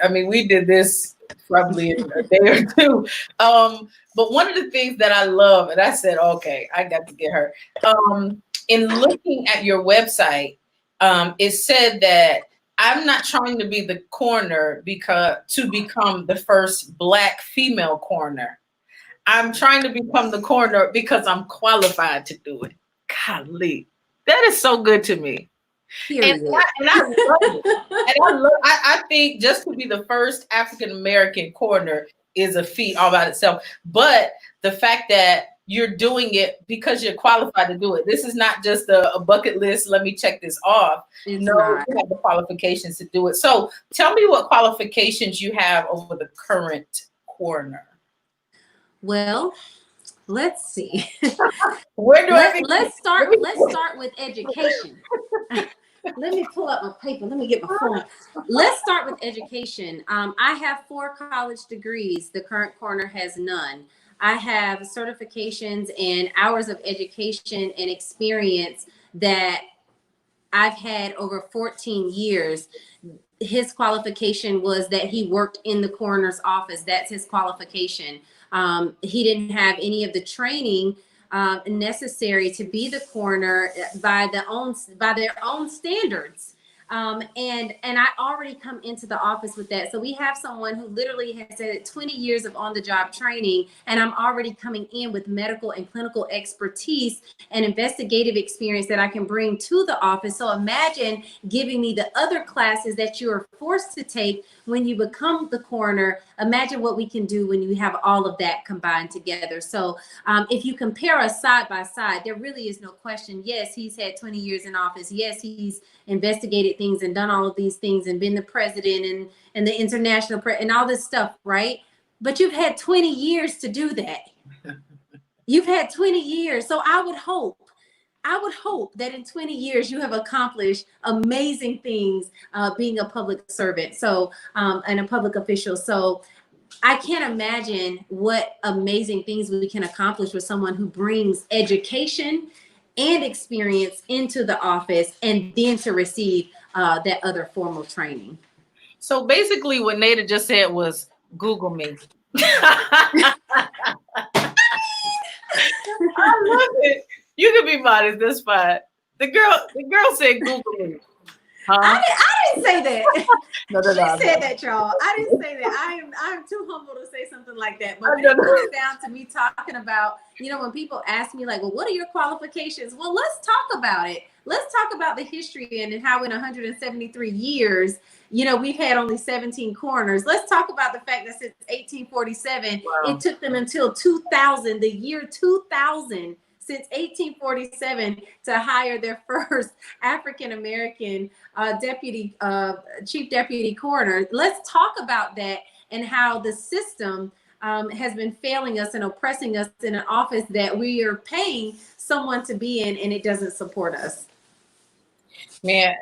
did this probably in a day or two. But one of the things that I love, and I said, okay, I got to get her. In looking at your website, it said that I'm not trying to be the coroner to become the first Black female coroner. I'm trying to become the coroner because I'm qualified to do it. Golly, that is so good to me. And I love it. And I think just to be the first African American coroner is a feat all by itself. But the fact that you're doing it because you're qualified to do it. This is not just a bucket list. Let me check this off. You have the qualifications to do it. So tell me what qualifications you have over the current coroner. Well, let's see. Let's start with education. Let me pull up my paper. Let me get my phone. Let's start with education. I have 4 college degrees. The current coroner has none. I have certifications and hours of education and experience that I've had over 14 years. His qualification was that he worked in the coroner's office. That's his qualification. He didn't have any of the training necessary to be the coroner by their own standards. And I already come into the office with that. So we have someone who literally has had 20 years of on-the-job training, and I'm already coming in with medical and clinical expertise and investigative experience that I can bring to the office. So imagine giving me the other classes that you are forced to take when you become the coroner. Imagine what we can do when you have all of that combined together. So if you compare us side by side, there really is no question. Yes, he's had 20 years in office. Yes, he's investigated things and done all of these things and been the president and the international and all this stuff, right? But you've had 20 years to do that. You've had 20 years. So I would hope that in 20 years you have accomplished amazing things being a public servant, so and a public official. So I can't imagine what amazing things we can accomplish with someone who brings education and experience into the office, and then to receive that other formal training. So basically what Naida just said was, Google me. I love it. You can be modest, that's fine. The girl said Google me. Huh? I didn't say that. No. I said that, y'all. I didn't say that. I'm too humble to say something like that. But when it comes down to me talking about, when people ask me like, well, what are your qualifications? Well, let's talk about it. Let's talk about the history and how in 173 years, we've had only 17 coroners. Let's talk about the fact that since 1847, it took them until 2000, the year 2000, since 1847 to hire their first African-American chief deputy coroner. Let's talk about that and how the system has been failing us and oppressing us in an office that we are paying someone to be in, and it doesn't support us. Man,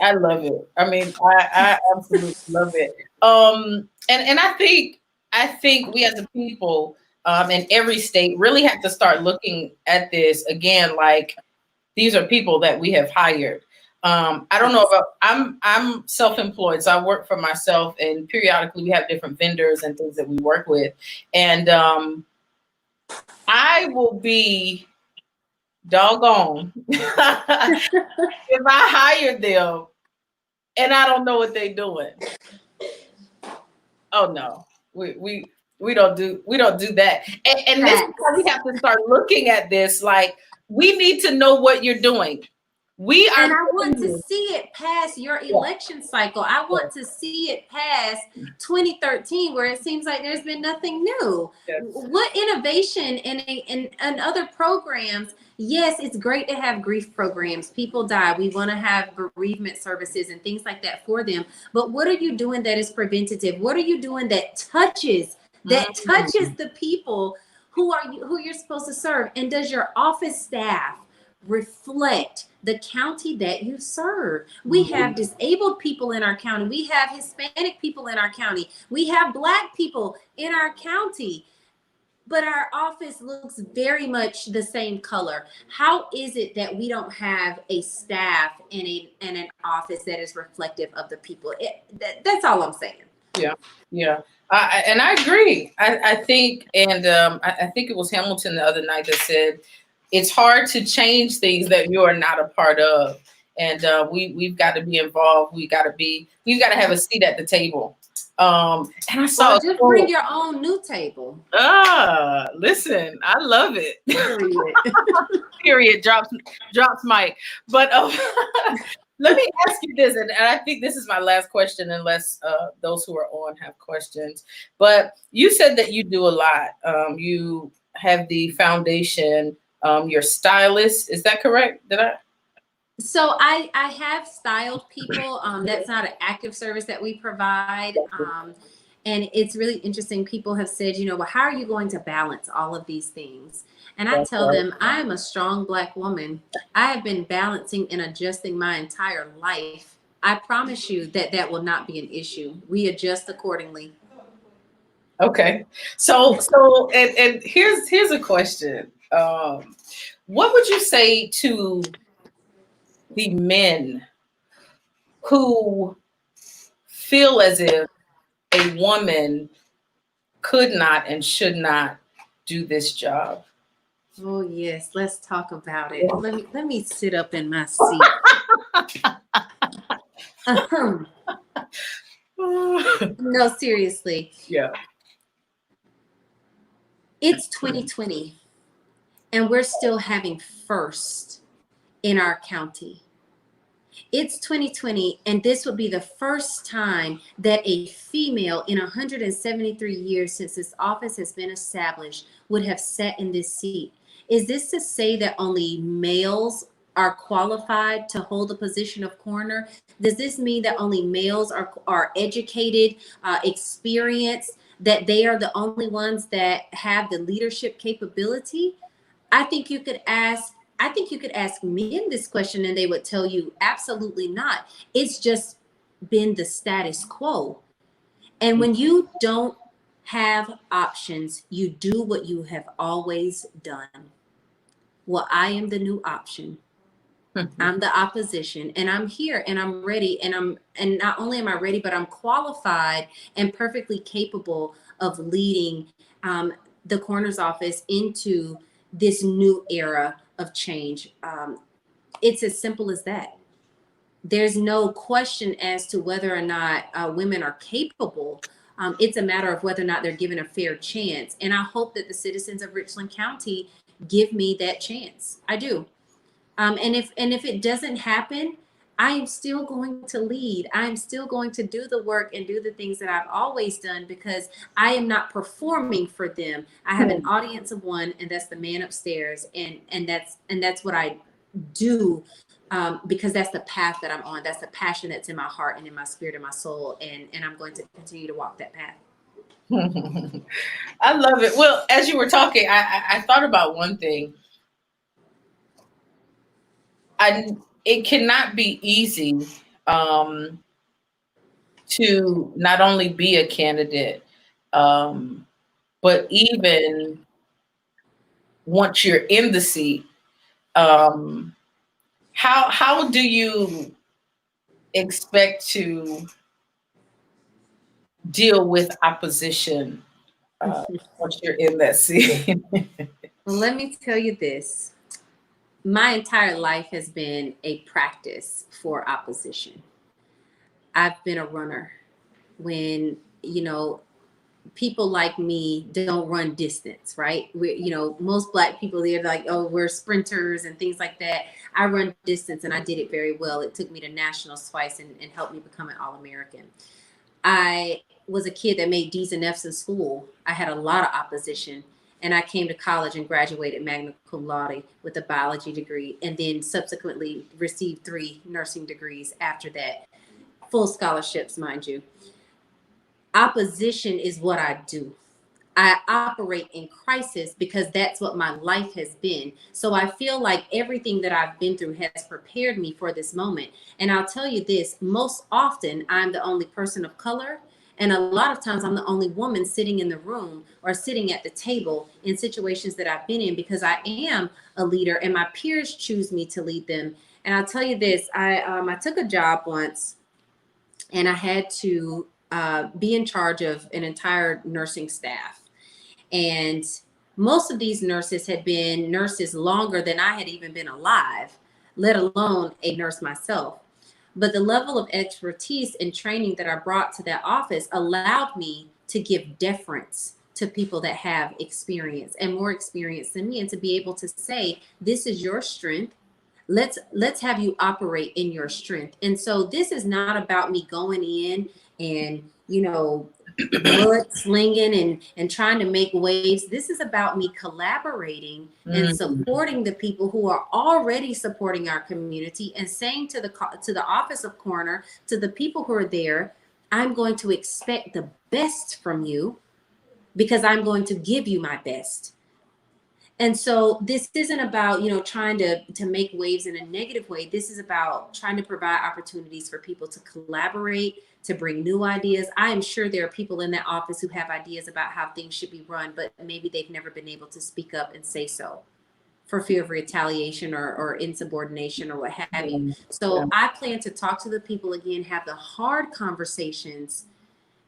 I love it. I mean, I absolutely love it. And I think we as a people in every state really have to start looking at this again, like these are people that we have hired. I don't know about, I'm self-employed, so I work for myself, and periodically we have different vendors and things that we work with. And I will be doggone if I hired them and I don't know what they're doing. Oh no, we don't do that. And this is why we have to start looking at this. Like, we need to know what you're doing. We are, and I want to see it past your election cycle. I want to see it past 2013, where it seems like there's been nothing new. Yes. What innovation in other programs? Yes, it's great to have grief programs. People die. We want to have bereavement services and things like that for them. But what are you doing that is preventative? What are you doing that touches the people who you're supposed to serve? And does your office staff reflect the county that you serve? We have disabled people in our county. We have Hispanic people in our county. We have Black people in our county. But our office looks very much the same color. How is it that we don't have a staff and an office that is reflective of the people? That's all I'm saying. Yeah. And I agree. I think, and I think it was Hamilton the other night that said, it's hard to change things that you are not a part of. And we've got to be involved. We've got to have a seat at the table. And I saw just bring your own new table. Listen, I love it. Period. Drops mic. But let me ask you this, and I think this is my last question, unless those who are on have questions. But you said that you do a lot. You have the foundation. You're stylist. Is that correct? So I have styled people. That's not an active service that we provide. And it's really interesting. People have said, well, how are you going to balance all of these things? And I tell them, I am a strong Black woman. I have been balancing and adjusting my entire life. I promise you that will not be an issue. We adjust accordingly. Okay. So and here's a question. What would you say to the men who feel as if a woman could not and should not do this job? Oh yes, let's talk about it. Let me sit up in my seat. No, seriously. Yeah. It's 2020, and we're still having first in our county. It's 2020, and this would be the first time that a female in 173 years since this office has been established would have sat in this seat. Is this to say that only males are qualified to hold the position of coroner? Does this mean that only males are educated, experienced, that they are the only ones that have the leadership capability? I think you could ask men this question and they would tell you absolutely not. It's just been the status quo. And when you don't have options, you do what you have always done. Well, I am the new option. I'm the opposition, and I'm here and I'm ready, and not only am I ready, but I'm qualified and perfectly capable of leading the coroner's office into this new era of change. It's as simple as that. There's no question as to whether or not women are capable. It's a matter of whether or not they're given a fair chance. And I hope that the citizens of Richland County give me that chance. I do. And if it doesn't happen, I am still going to lead. I am still going to do the work and do the things that I've always done, because I am not performing for them. I have an audience of one, and that's the man upstairs. And that's what I do, because that's the path that I'm on. That's the passion that's in my heart and in my spirit and my soul. And I'm going to continue to walk that path. I love it. Well, as you were talking, I thought about one thing. It cannot be easy to not only be a candidate, but even once you're in the seat, how do you expect to deal with opposition once you're in that seat? Well, let me tell you this. My entire life has been a practice for opposition. I've been a runner. When, people like me don't run distance, right? Most Black people, they're like, oh, we're sprinters and things like that. I run distance, and I did it very well. It took me to nationals twice and helped me become an All-American. I was a kid that made D's and F's in school. I had a lot of opposition, and I came to college and graduated magna cum laude with a biology degree, and then subsequently received 3 nursing degrees after that. Full scholarships, mind you. Opposition is what I do. I operate in crisis because that's what my life has been. So I feel like everything that I've been through has prepared me for this moment. And I'll tell you this, most often I'm the only person of color. And a lot of times I'm the only woman sitting in the room or sitting at the table in situations that I've been in, because I am a leader and my peers choose me to lead them. And I'll tell you this, I took a job once, and I had to be in charge of an entire nursing staff. And most of these nurses had been nurses longer than I had even been alive, let alone a nurse myself. But the level of expertise and training that I brought to that office allowed me to give deference to people that have experience and more experience than me, and to be able to say, this is your strength. Let's have you operate in your strength. And so this is not about me going in and, mud slinging and trying to make waves. This is about me collaborating and supporting the people who are already supporting our community, and saying to the office of coroner, to the people who are there, I'm going to expect the best from you because I'm going to give you my best. And so this isn't about, trying to make waves in a negative way. This is about trying to provide opportunities for people to collaborate, to bring new ideas. I am sure there are people in that office who have ideas about how things should be run, but maybe they've never been able to speak up and say so for fear of retaliation or insubordination or what have you. So I plan to talk to the people again, have the hard conversations,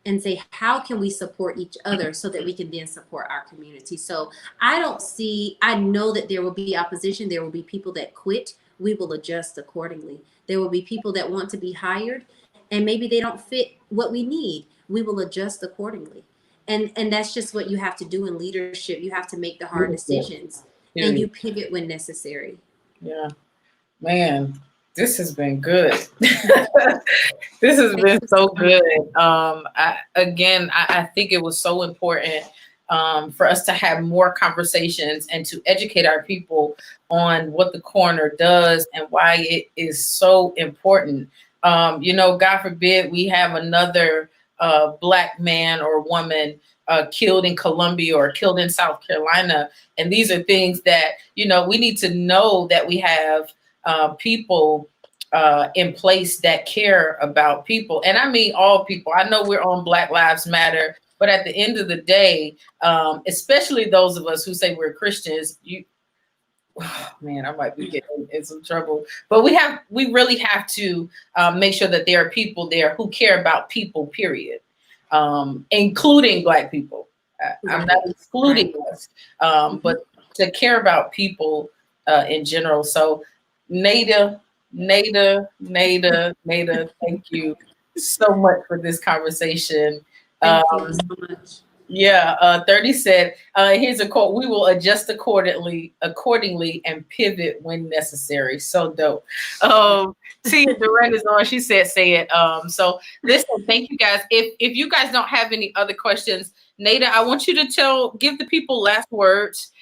and say, how can we support each other so that we can then support our community? So I know that there will be opposition. There will be people that quit. We will adjust accordingly. There will be people that want to be hired, and maybe they don't fit what we need. We will adjust accordingly. And that's just what you have to do in leadership. You have to make the hard decisions, and you pivot when necessary. Yeah, man, this has been good. This has been so good. I think it was so important for us to have more conversations and to educate our people on what the coroner does and why it is so important. God forbid we have another Black man or woman killed in Columbia or killed in South Carolina. And these are things that, we need to know that we have people in place that care about people. And I mean all people. I know we're on Black Lives Matter, but at the end of the day, especially those of us who say we're Christians, I might be getting in some trouble. But we really have to make sure that there are people there who care about people, period, including Black people. I'm not excluding us, but to care about people in general. So Naida, thank you so much for this conversation. Thank you so much. Yeah, 30 said, here's a quote: "We will adjust accordingly and pivot when necessary." So dope. Tia Durant is on. She said, "Say it." So listen, thank you guys. If you guys don't have any other questions, Naida, I want you to give the people last words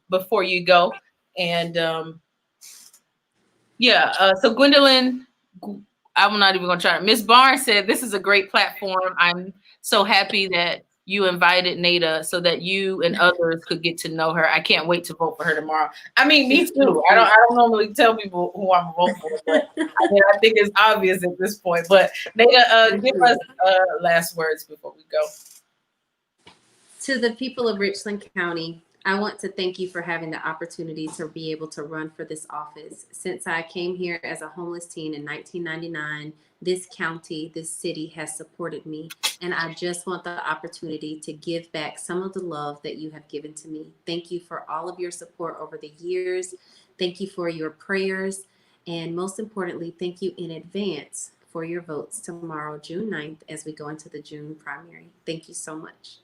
before you go. And so Gwendolyn, I'm not even gonna try. Miss Barnes said, "This is a great platform. I'm so happy that you invited Naida so that you and others could get to know her. I can't wait to vote for her tomorrow." I mean, me too. I don't normally tell people who I'm voting for, but I think it's obvious at this point. But Naida, give us last words before we go. To the people of Richland County, I want to thank you for having the opportunity to be able to run for this office. Since I came here as a homeless teen in 1999, this county, this city has supported me. And I just want the opportunity to give back some of the love that you have given to me. Thank you for all of your support over the years. Thank you for your prayers. And most importantly, thank you in advance for your votes tomorrow, June 9th, as we go into the June primary. Thank you so much.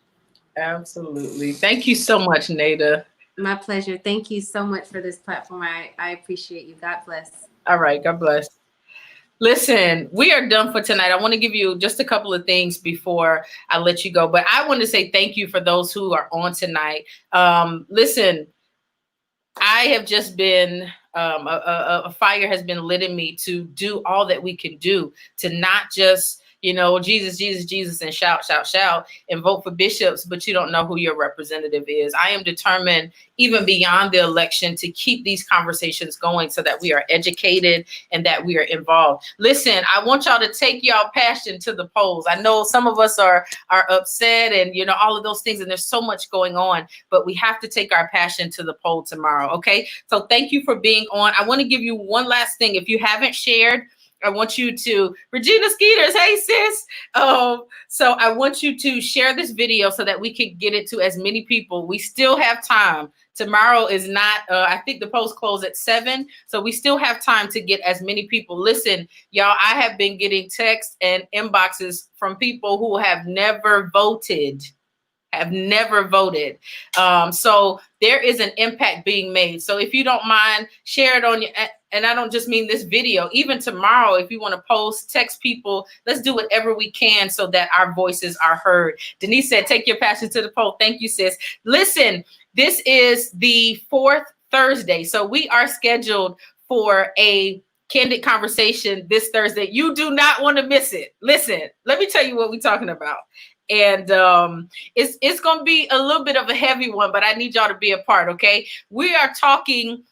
Absolutely. Thank you so much, Naida. My pleasure. Thank you so much for this platform. I appreciate you. God bless. All right. God bless. Listen, we are done for tonight. I want to give you just a couple of things before I let you go, but I want to say thank you for those who are on tonight. Listen, I have just been, a fire has been lit in me to do all that we can do to not just, Jesus, Jesus, Jesus, and shout, shout, shout, and vote for bishops, but you don't know who your representative is. I am determined, even beyond the election, to keep these conversations going so that we are educated and that we are involved. Listen, I want y'all to take y'all passion to the polls. I know some of us are upset and, all of those things, and there's so much going on, but we have to take our passion to the poll tomorrow, okay? So thank you for being on. I want to give you one last thing. If you haven't shared, I want you to, Regina Skeeters, hey sis. So I want you to share this video so that we can get it to as many people. We still have time. Tomorrow is not, I think the polls close at 7. So we still have time to get as many people. Listen, y'all, I have been getting texts and inboxes from people who have never voted. So there is an impact being made. So if you don't mind, share it on your, and I don't just mean this video, even tomorrow, if you want to post, text people, let's do whatever we can so that our voices are heard. Denise said, take your passion to the poll. Thank you, sis. Listen, this is the 4th Thursday. So we are scheduled for a candid conversation this Thursday. You do not want to miss it. Listen, let me tell you what we're talking about. And it's going to be a little bit of a heavy one, but I need y'all to be a part, okay? We are talking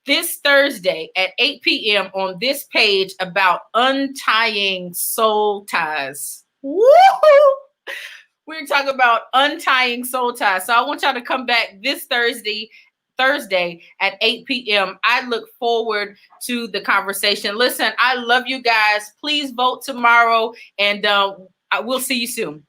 this Thursday at 8 p.m. on this page about untying soul ties. Woo-hoo! We're talking about untying soul ties. So I want y'all to come back this Thursday at 8 p.m. I look forward to the conversation. Listen, I love you guys. Please vote tomorrow, and we'll see you soon.